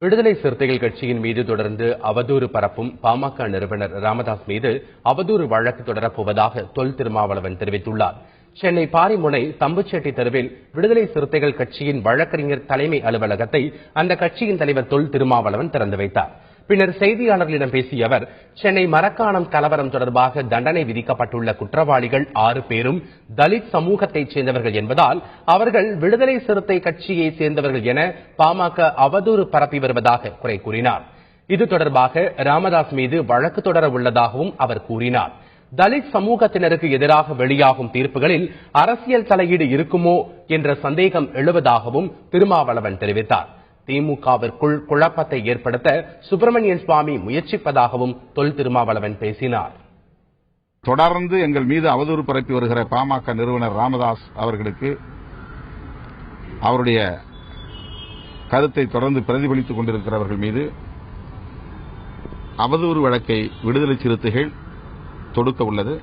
விடுதலை சிறுத்தைகள் கட்சியின் மீது தொடர்ந்து அவதூறு பரப்பும் பாமக நிறுவனர் ராமதாஸ் மீது அவதூறு வழக்கு தொடரப்போவதாக தொல் திருமாவளவன் தெரிவித்துள்ளார். சென்னை பாரிமுனை தம்புச்செட்டி தெருவில் விடுதலை சிறுத்தைகள் கட்சியின் வழக்கறிஞர் தலைமை அலுவலகத்தை அந்த கட்சியின் தலைவர் தொல் திருமாவளவன் திறந்து வைத்தார். பின்னர் செய்தியாளர்களிடம் பேசிய அவர், சென்னை மரக்காணம் கலவரம் தொடர்பாக தண்டனை விதிக்கப்பட்டுள்ள குற்றவாளிகள் 6 பேரும் தலித் சமூகத்தைச் சேர்ந்தவர்கள் என்பதால் அவர்கள் விடுதலை சிறுத்தை கட்சியை சேர்ந்தவர்கள் என பாமக அவதூறு பரப்பி வருவதாக குறை கூறினார். இது தொடர்பாக ராமதாஸ் மீது வழக்கு தொடர உள்ளதாகவும் அவர் கூறினார். தலித் சமூகத்தினருக்கு எதிராக வெளியாகும் தீர்ப்புகளில் அரசியல் தலையீடு இருக்குமோ என்ற சந்தேகம் எழுவதாகவும் திருமாவளவன் தெரிவித்தார். திமுகவிற்குள் குழப்பத்தை ஏற்படுத்த சுப்பிரமணியன் சுவாமி முயற்சிப்பதாகவும் தொல் திருமாவளவன் பேசினார். தொடர்ந்து எங்கள் மீது அவதூறு பரப்பி வருகிற பாமக நிறுவனர் ராமதாஸ் அவர்களுக்கு அவருடைய கருத்தை தொடர்ந்து பிரதிபலித்துக் கொண்டிருக்கிறவர்கள் மீது அவதூறு வழக்கை விடுதலை சிறுத்தைகள் தொடுக்க உள்ளது.